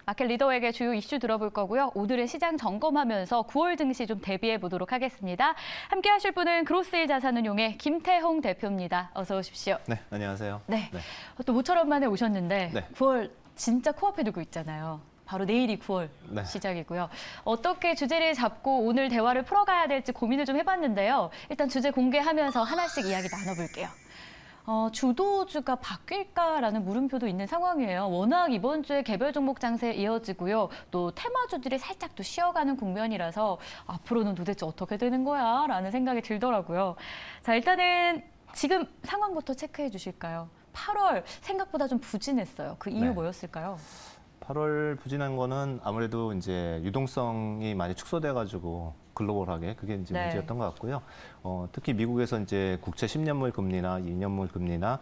마켓 리더에게 주요 이슈 들어볼 거고요. 오늘은 시장 점검하면서 9월 증시 좀 대비해 보도록 하겠습니다. 함께 하실 분은 그로스힐 자산운용의 김태홍 대표입니다. 어서 오십시오. 네, 안녕하세요. 네. 또 모처럼 만에 오셨는데 네. 9월 진짜 코앞에 두고 있잖아요. 바로 내일이 9월 네. 시작이고요. 어떻게 주제를 잡고 오늘 대화를 풀어가야 될지 고민을 좀 해봤는데요. 일단 주제 공개하면서 하나씩 이야기 나눠볼게요. 주도주가 바뀔까라는 물음표도 있는 상황이에요. 워낙 이번 주에 개별 종목 장세 이어지고요. 또 테마주들이 살짝 또 쉬어가는 국면이라서 앞으로는 도대체 어떻게 되는 거야? 라는 생각이 들더라고요. 자, 일단은 지금 상황부터 체크해 주실까요? 8월 생각보다 좀 부진했어요. 그 이유 네. 뭐였을까요? 8월 부진한 거는 아무래도 이제 유동성이 많이 축소돼가지고 글로벌하게 그게 이제 네. 문제였던 것 같고요. 특히 미국에서 이제 국채 10년물 금리나 2년물 금리나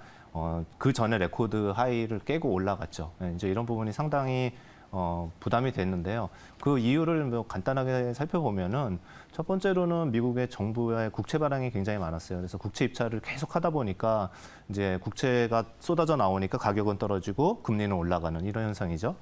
그 전에 레코드 하이를 깨고 올라갔죠. 이제 이런 부분이 상당히 부담이 됐는데요. 그 이유를 뭐 간단하게 살펴보면은 첫 번째로는 미국의 정부의 국채 발행이 굉장히 많았어요. 그래서 국채 입찰을 계속 하다 보니까 이제 국채가 쏟아져 나오니까 가격은 떨어지고 금리는 올라가는 이런 현상이죠.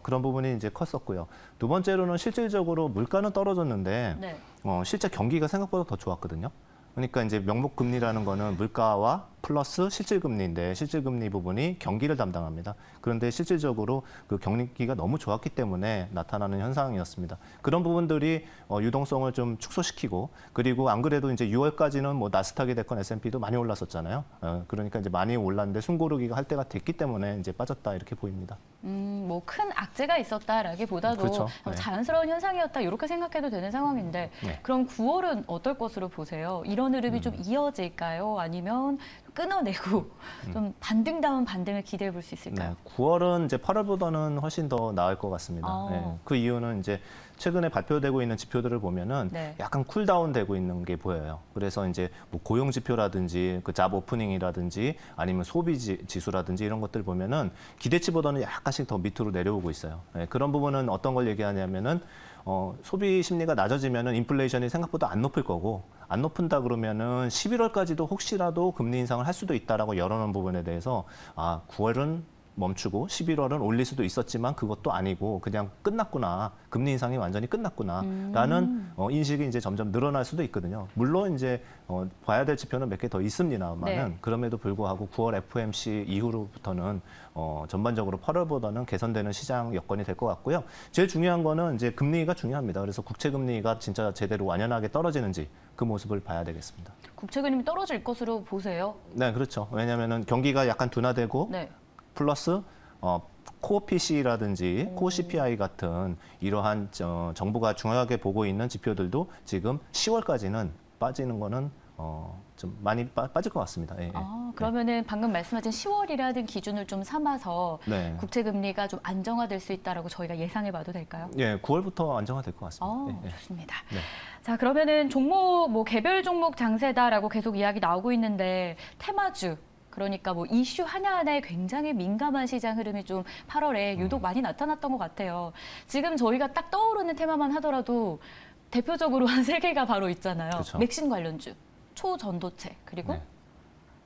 그런 부분이 이제 컸었고요. 두 번째로는 실질적으로 물가는 떨어졌는데 네. 실제 경기가 생각보다 더 좋았거든요. 그러니까 이제 명목 금리라는 거는 물가와 플러스 실질금리인데 실질금리 부분이 경기를 담당합니다. 그런데 실질적으로 그 경기가 너무 좋았기 때문에 나타나는 현상이었습니다. 그런 부분들이 유동성을 좀 축소시키고 그리고 안 그래도 이제 6월까지는 뭐 나스닥이 됐건 S&P도 많이 올랐었잖아요. 그러니까 이제 많이 올랐는데 숨고르기가 할 때가 됐기 때문에 이제 빠졌다 이렇게 보입니다. 뭐 큰 악재가 있었다라기보다도 그렇죠. 네. 자연스러운 현상이었다 이렇게 생각해도 되는 상황인데 네. 그럼 9월은 어떨 것으로 보세요? 이런 흐름이 좀 이어질까요? 아니면 끊어내고 좀 반등다운 반등을 기대해 볼 수 있을까요? 네, 9월은 이제 8월보다는 훨씬 더 나을 것 같습니다. 네, 그 이유는 이제 최근에 발표되고 있는 지표들을 보면은 네. 약간 쿨다운 되고 있는 게 보여요. 그래서 이제 뭐 고용 지표라든지 그 잡 오프닝이라든지 아니면 소비 지수라든지 이런 것들 보면은 기대치보다는 약간씩 더 밑으로 내려오고 있어요. 네, 그런 부분은 어떤 걸 얘기하냐면은 소비 심리가 낮아지면은 인플레이션이 생각보다 안 높을 거고 안 높은다 그러면은 11월까지도 혹시라도 금리 인상을 할 수도 있다라고 열어놓은 부분에 대해서 9월은 멈추고 11월은 올릴 수도 있었지만 그것도 아니고 그냥 끝났구나. 금리 인상이 완전히 끝났구나라는 인식이 이제 점점 늘어날 수도 있거든요. 물론 이제 봐야 될 지표는 몇 개 더 있습니다만은 네. 그럼에도 불구하고 9월 FOMC 이후로부터는 전반적으로 8월보다는 개선되는 시장 여건이 될 것 같고요. 제일 중요한 거는 이제 금리가 중요합니다. 그래서 국채 금리가 진짜 제대로 완연하게 떨어지는지 그 모습을 봐야 되겠습니다. 국채 금리 떨어질 것으로 보세요? 네, 그렇죠. 왜냐하면은 경기가 약간 둔화되고 네. 플러스 코어 PC라든지 코어 CPI 같은 이러한 정부가 중요하게 보고 있는 지표들도 지금 10월까지는 빠지는 거는 좀 많이 빠질 것 같습니다. 예, 예. 그러면은 방금 말씀하신 10월이라는 기준을 좀 삼아서 네. 국채 금리가 좀 안정화될 수 있다라고 저희가 예상해 봐도 될까요? 예, 9월부터 안정화될 것 같습니다. 예, 예. 좋습니다. 네. 자, 그러면은 종목 뭐 개별 종목 장세다라고 계속 이야기 나오고 있는데 테마주 그러니까 뭐 이슈 하나하나에 굉장히 민감한 시장 흐름이 좀 8월에 유독 많이 나타났던 것 같아요. 지금 저희가 딱 떠오르는 테마만 하더라도 대표적으로 한 세 개가 바로 있잖아요. 그렇죠. 맥신 관련주, 초전도체, 그리고 네.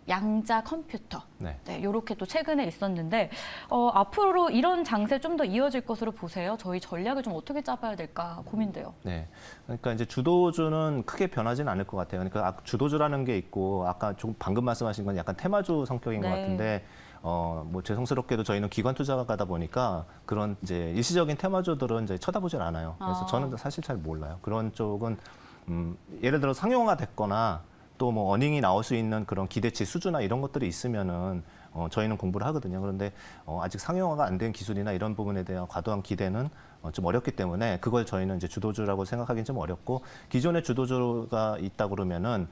양자 컴퓨터. 네. 네, 이렇게 또 최근에 있었는데 앞으로 이런 장세 좀 더 이어질 것으로 보세요. 저희 전략을 좀 어떻게 짜봐야 될까 고민돼요. 네. 그러니까 이제 주도주는 크게 변하지는 않을 것 같아요. 그러니까 주도주라는 게 있고 아까 좀 방금 말씀하신 건 약간 테마주 성격인 것 네. 같은데 뭐 죄송스럽게도 저희는 기관 투자가다 보니까 그런 이제 일시적인 테마주들은 이제 쳐다보질 않아요. 그래서 저는 사실 잘 몰라요. 그런 쪽은 예를 들어 상용화 됐거나 또 뭐 어닝이 나올 수 있는 그런 기대치 수주나 이런 것들이 있으면은 저희는 공부를 하거든요. 그런데 아직 상용화가 안 된 기술이나 이런 부분에 대한 과도한 기대는 좀 어렵기 때문에 그걸 저희는 이제 주도주라고 생각하기는 좀 어렵고 기존의 주도주가 있다 그러면은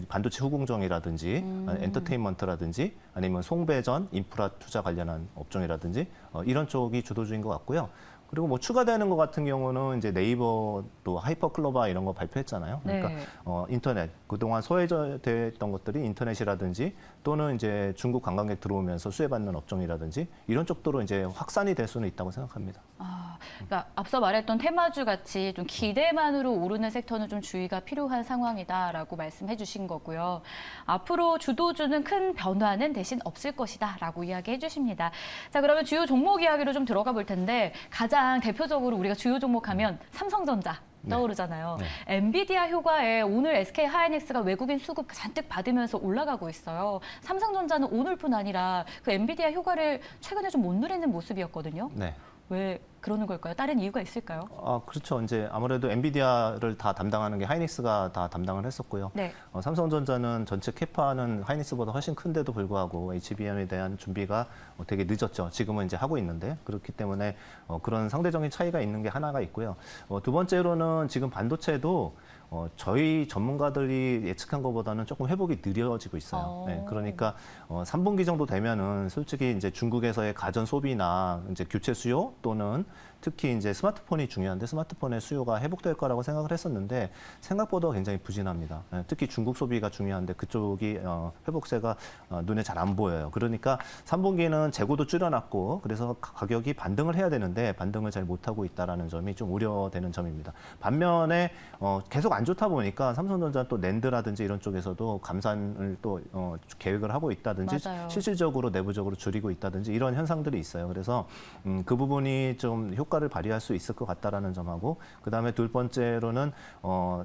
반도체 후공정이라든지 엔터테인먼트라든지 아니면 송배전 인프라 투자 관련한 업종이라든지 이런 쪽이 주도주인 것 같고요. 그리고 뭐 추가되는 것 같은 경우는 이제 네이버도 하이퍼클로바 이런 거 발표했잖아요. 그러니까 네. 인터넷 그동안 소외되었던 것들이 인터넷이라든지 또는 이제 중국 관광객 들어오면서 수혜받는 업종이라든지 이런 쪽도로 이제 확산이 될 수는 있다고 생각합니다. 그러니까 앞서 말했던 테마주 같이 좀 기대만으로 오르는 섹터는 좀 주의가 필요한 상황이다라고 말씀해 주신 거고요. 앞으로 주도주는 큰 변화는 대신 없을 것이다라고 이야기해 주십니다. 자, 그러면 주요 종목 이야기로 좀 들어가 볼 텐데 가장 대표적으로 우리가 주요 종목하면 삼성전자 떠오르잖아요. 네. 엔비디아 효과에 오늘 SK 하이닉스가 외국인 수급 잔뜩 받으면서 올라가고 있어요. 삼성전자는 오늘뿐 아니라 그 엔비디아 효과를 최근에 좀 못 누리는 모습이었거든요. 네. 왜 그러는 걸까요? 다른 이유가 있을까요? 그렇죠. 이제 아무래도 엔비디아를 다 담당하는 게 하이닉스가 다 담당을 했었고요. 네. 삼성전자는 전체 캐파는 하이닉스보다 훨씬 큰데도 불구하고 HBM에 대한 준비가 되게 늦었죠. 지금은 이제 하고 있는데 그렇기 때문에 그런 상대적인 차이가 있는 게 하나가 있고요. 두 번째로는 지금 반도체도 저희 전문가들이 예측한 것보다는 조금 회복이 느려지고 있어요. 네, 그러니까 3분기 정도 되면은 솔직히 이제 중국에서의 가전 소비나 이제 교체 수요 또는 특히 이제 스마트폰이 중요한데 스마트폰의 수요가 회복될 거라고 생각을 했었는데 생각보다 굉장히 부진합니다. 네, 특히 중국 소비가 중요한데 그쪽이 회복세가 눈에 잘 안 보여요. 그러니까 3분기는 재고도 줄여놨고 그래서 가격이 반등을 해야 되는데 반등을 잘 못하고 있다는 점이 좀 우려되는 점입니다. 반면에 계속 안 좋다 보니까 삼성전자 또 낸드라든지 이런 쪽에서도 감산을 또 계획을 하고 있다든지 맞아요. 실질적으로 내부적으로 줄이고 있다든지 이런 현상들이 있어요. 그래서 그 부분이 좀 효과를 발휘할 수 있을 것 같다라는 점하고 그다음에 두 번째로는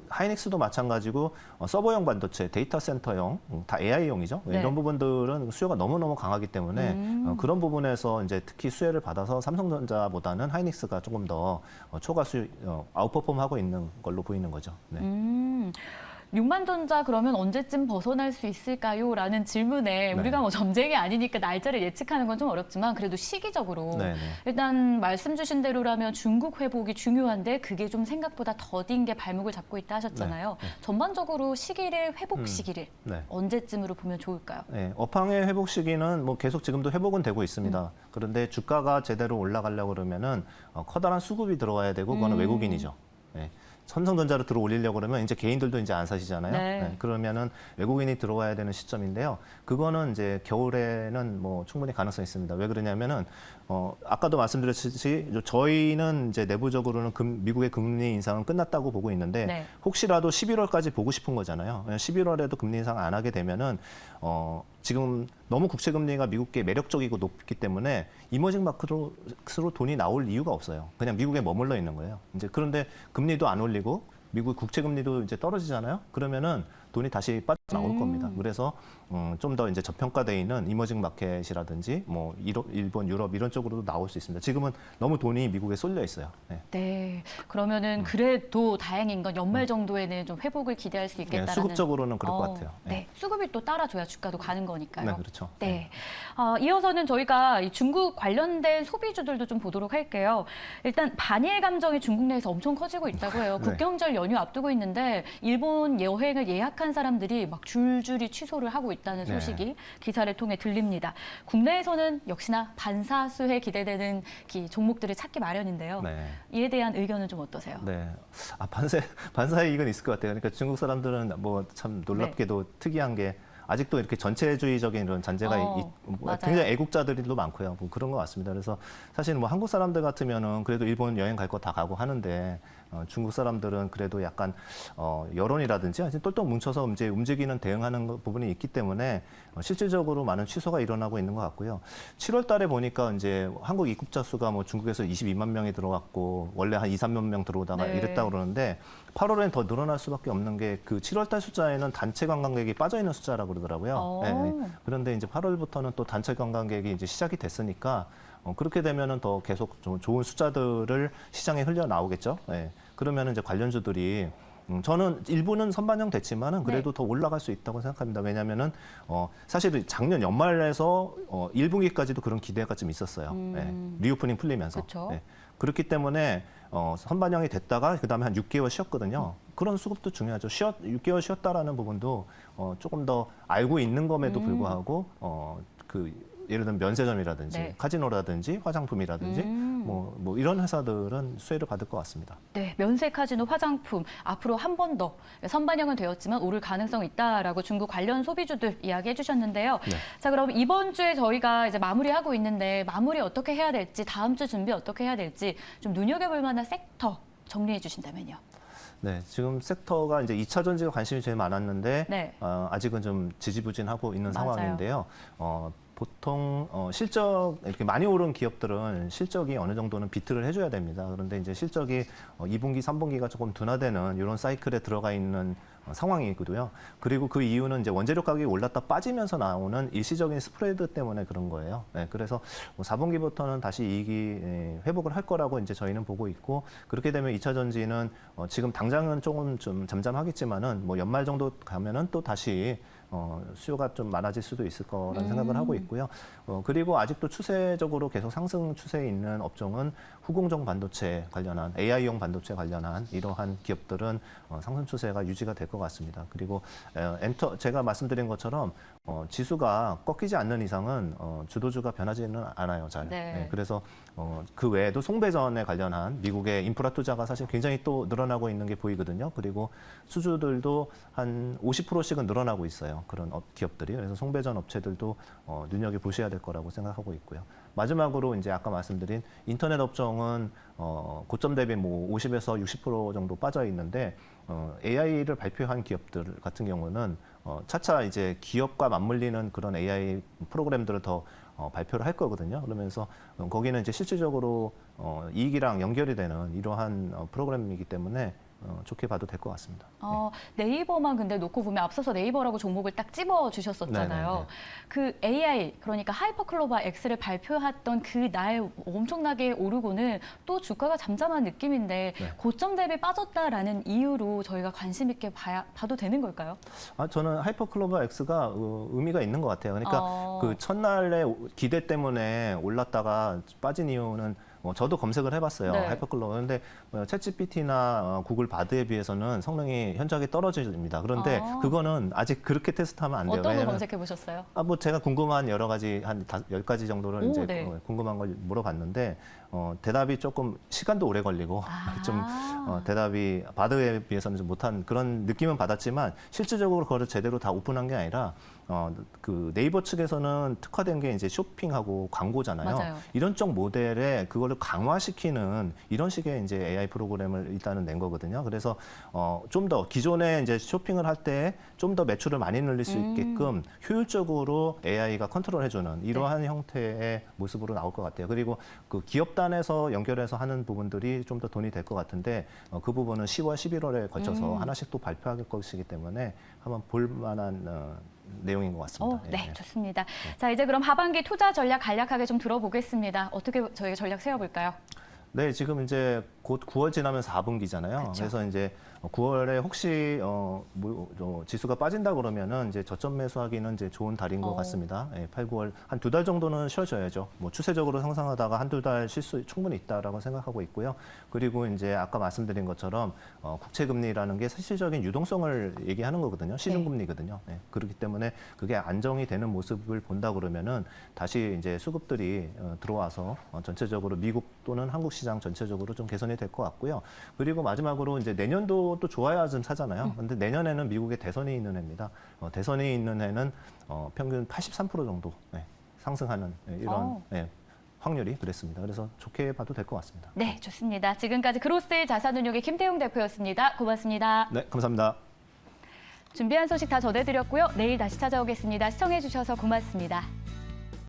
하이닉스도 마찬가지고 서버용 반도체, 데이터 센터용 다 AI용이죠. 네. 이런 부분들은 수요가 너무너무 강하기 때문에 그런 부분에서 이제 특히 수혜를 받아서 삼성전자보다는 하이닉스가 조금 더 초과 수요 아웃퍼폼하고 있는 걸로 보이는 거죠. 네. 6만 전자 그러면 언제쯤 벗어날 수 있을까요? 라는 질문에 네. 우리가 뭐 점쟁이 아니니까 날짜를 예측하는 건 좀 어렵지만 그래도 시기적으로 네, 네. 일단 말씀 주신 대로라면 중국 회복이 중요한데 그게 좀 생각보다 더딘 게 발목을 잡고 있다 하셨잖아요. 네, 전반적으로 시기를 회복 시기를 네. 언제쯤으로 보면 좋을까요? 네, 업황의 회복 시기는 뭐 계속 지금도 회복은 되고 있습니다. 그런데 주가가 제대로 올라가려고 그러면은 커다란 수급이 들어와야 되고 그거는 외국인이죠. 네. 삼성전자로 들어 올리려고 그러면 이제 개인들도 이제 안 사시잖아요. 네. 네, 그러면은 외국인이 들어와야 되는 시점인데요. 그거는 이제 겨울에는 뭐 충분히 가능성이 있습니다. 왜 그러냐면은 아까도 말씀드렸듯이 저희는 이제 내부적으로는 미국의 금리 인상은 끝났다고 보고 있는데 네. 혹시라도 11월까지 보고 싶은 거잖아요. 11월에도 금리 인상 안 하게 되면은 지금 너무 국채 금리가 미국계 매력적이고 높기 때문에 이머징 마켓으로 돈이 나올 이유가 없어요. 그냥 미국에 머물러 있는 거예요. 이제 그런데 금리도 안 올리고 미국 국채 금리도 이제 떨어지잖아요. 그러면은 돈이 다시 빠져나올 겁니다. 그래서 좀 더 이제 저평가돼 있는 이머징 마켓이라든지 뭐 일본, 유럽 이런 쪽으로도 나올 수 있습니다. 지금은 너무 돈이 미국에 쏠려 있어요. 네. 네. 그러면은 그래도 다행인 건 연말 정도에는 좀 회복을 기대할 수 있겠다라는. 네, 수급적으로는 그럴 것 같아요. 네. 수급이 또 따라줘야 주가도 가는 거니까요. 네, 그렇죠. 네. 이어서는 저희가 이 중국 관련된 소비주들도 좀 보도록 할게요. 일단 반일 감정이 중국 내에서 엄청 커지고 있다고 해요. 네. 국경절 연휴 앞두고 있는데 일본 여행을 예약한 사람들이 막 줄줄이 취소를 하고 있다는 네. 소식이 기사를 통해 들립니다. 국내에서는 역시나 반사수에 기대되는 종목들을 찾기 마련인데요. 네. 이에 대한 의견은 좀 어떠세요? 네. 반사의 이익은 있을 것 같아요. 그러니까 중국 사람들은 뭐 참 놀랍게도 특이한 게 아직도 이렇게 전체주의적인 이런 잔재가 맞아요. 굉장히 애국자들도 많고요. 뭐 그런 것 같습니다. 그래서 사실 뭐 한국 사람들 같으면은 그래도 일본 여행 갈 거 다 가고 하는데 중국 사람들은 그래도 약간 여론이라든지 똘똘 뭉쳐서 이제 움직이는 대응하는 부분이 있기 때문에 실질적으로 많은 취소가 일어나고 있는 것 같고요. 7월 달에 보니까 이제 한국 입국자 수가 뭐 중국에서 22만 명이 들어왔고 원래 한 2, 3만 명 들어오다가 네. 이랬다고 그러는데 8월엔 더 늘어날 수밖에 없는 게 그 7월 달 숫자에는 단체 관광객이 빠져 있는 숫자라고 그러더라고요. 네. 그런데 이제 8월부터는 또 단체 관광객이 이제 시작이 됐으니까 그렇게 되면은 더 계속 좀 좋은 숫자들을 시장에 흘려 나오겠죠. 네. 그러면 이제 관련주들이 저는 일부는 선반영 됐지만은 그래도 더 올라갈 수 있다고 생각합니다. 왜냐하면은 사실 작년 연말에서 1분기까지도 그런 기대가 좀 있었어요. 네. 리오프닝 풀리면서. 네. 그렇기 때문에 선반영이 됐다가 그다음에 한 6개월 쉬었거든요. 그런 수급도 중요하죠. 6개월 쉬었다라는 부분도 조금 더 알고 있는 점에도 불구하고 예를 들면 면세점이라든지 네. 카지노라든지 화장품이라든지 뭐 이런 회사들은 수혜를 받을 것 같습니다. 네, 면세 카지노 화장품 앞으로 한 번 더 선반영은 되었지만 오를 가능성 있다라고 중국 관련 소비주들 이야기해 주셨는데요. 네. 자, 그럼 이번 주에 저희가 이제 마무리하고 있는데 마무리 어떻게 해야 될지, 다음 주 준비 어떻게 해야 될지 좀 눈여겨볼 만한 섹터 정리해 주신다면요. 네, 지금 섹터가 이제 2차 전지가 관심이 제일 많았는데 네. 아직은 좀 지지부진하고 있는 맞아요. 상황인데요. 보통 실적 이렇게 많이 오른 기업들은 실적이 어느 정도는 비트를 해줘야 됩니다. 그런데 이제 실적이 2분기, 3분기가 조금 둔화되는 이런 사이클에 들어가 있는 상황이고요. 그리고 그 이유는 이제 원재료 가격이 올랐다 빠지면서 나오는 일시적인 스프레드 때문에 그런 거예요. 네, 그래서 4분기부터는 다시 이익이 회복을 할 거라고 이제 저희는 보고 있고, 그렇게 되면 2차 전지는 지금 당장은 조금 좀 잠잠하겠지만은 뭐 연말 정도 가면은 또 다시 수요가 좀 많아질 수도 있을 거라는 생각을 하고 있고요. 그리고 아직도 추세적으로 계속 상승 추세에 있는 업종은 후공정 반도체 관련한 AI용 반도체 관련한 이러한 기업들은 상승 추세가 유지가 될 것 같습니다. 그리고 제가 말씀드린 것처럼 지수가 꺾이지 않는 이상은 주도주가 변하지는 않아요, 잘. 네. 네, 그래서 그 외에도 송배전에 관련한 미국의 인프라 투자가 사실 굉장히 또 늘어나고 있는 게 보이거든요. 그리고 수주들도 한 50%씩은 늘어나고 있어요. 그런 기업들이. 그래서 송배전 업체들도 눈여겨 보셔야 될 거라고 생각하고 있고요. 마지막으로 이제 아까 말씀드린 인터넷 업종은 고점 대비 뭐 50에서 60% 정도 빠져 있는데 AI를 발표한 기업들 같은 경우는 차차 이제 기업과 맞물리는 그런 AI 프로그램들을 더 발표를 할 거거든요. 그러면서 거기는 이제 실질적으로 이익이랑 연결이 되는 이러한 프로그램이기 때문에 좋게 봐도 될 것 같습니다. 네이버만 근데 놓고 보면 앞서서 네이버라고 종목을 딱 집어 주셨었잖아요. 네네네. 그 AI, 그러니까 하이퍼클로바 X를 발표했던 그 날 엄청나게 오르고는 또 주가가 잠잠한 느낌인데 네. 고점 대비 빠졌다라는 이유로 저희가 관심 있게 봐도 되는 걸까요? 저는 하이퍼클로바 X가 의미가 있는 것 같아요. 그러니까 그 첫날에 기대 때문에 올랐다가 빠진 이유는 저도 검색을 해봤어요. 네. 하이퍼클로바. 그런데 챗GPT나 구글 바드에 비해서는 성능이 현저하게 떨어집니다. 그런데 그거는 아직 그렇게 테스트하면 안 돼요. 어떤 거 왜냐면 검색해 보셨어요? 뭐 제가 궁금한 여러 가지 한 10가지 정도를 이제 네. 궁금한 걸 물어봤는데 대답이 조금 시간도 오래 걸리고 좀 대답이 바드에 비해서는 좀 못한 그런 느낌은 받았지만 실질적으로 그거를 제대로 다 오픈한 게 아니라 그 네이버 측에서는 특화된 게 이제 쇼핑하고 광고잖아요. 맞아요. 이런 쪽 모델에 그거를 강화시키는 이런 식의 이제 AI 프로그램을 일단은 낸 거거든요. 그래서 좀 더 기존에 이제 쇼핑을 할 때 좀 더 매출을 많이 늘릴 수 있게끔 효율적으로 AI가 컨트롤해주는 이러한 형태의 모습으로 나올 것 같아요. 그리고 그 기업단에서 연결해서 하는 부분들이 좀 더 돈이 될 것 같은데 그 부분은 10월, 11월에 걸쳐서 하나씩 또 발표할 것이기 때문에 한번 볼 만한 내용인 것 같습니다. 네, 좋습니다. 자, 이제 그럼 하반기 투자 전략 간략하게 좀 들어보겠습니다. 어떻게 저희 전략 세워볼까요? 네, 지금 이제 곧 9월 지나면 4분기잖아요. 그쵸. 그래서 이제 9월에 혹시 지수가 빠진다 그러면은 이제 저점 매수하기는 이제 좋은 달인 것 같습니다. 8, 9월 한 2달 정도는 쉬어줘야죠. 뭐 추세적으로 상승하다가 한두 달 쉴 수 충분히 있다라고 생각하고 있고요. 그리고 이제 아까 말씀드린 것처럼 국채 금리라는 게 실질적인 유동성을 얘기하는 거거든요. 시중금리거든요. 네, 그렇기 때문에 그게 안정이 되는 모습을 본다 그러면은 다시 이제 수급들이 들어와서 전체적으로 미국 또는 한국 시장 전체적으로 좀 개선이 될 것 같고요. 그리고 마지막으로 이제 내년도 또 좋아야 좀 사잖아요. 근데 내년에는 미국에 대선이 있는 해입니다. 대선이 있는 해는 평균 83% 정도 상승하는 이런 확률이 그랬습니다. 그래서 좋게 봐도 될 것 같습니다. 네, 좋습니다. 지금까지 그로스일 자산운용의 김태용 대표였습니다. 고맙습니다. 네, 감사합니다. 준비한 소식 다 전해드렸고요. 내일 다시 찾아오겠습니다. 시청해주셔서 고맙습니다.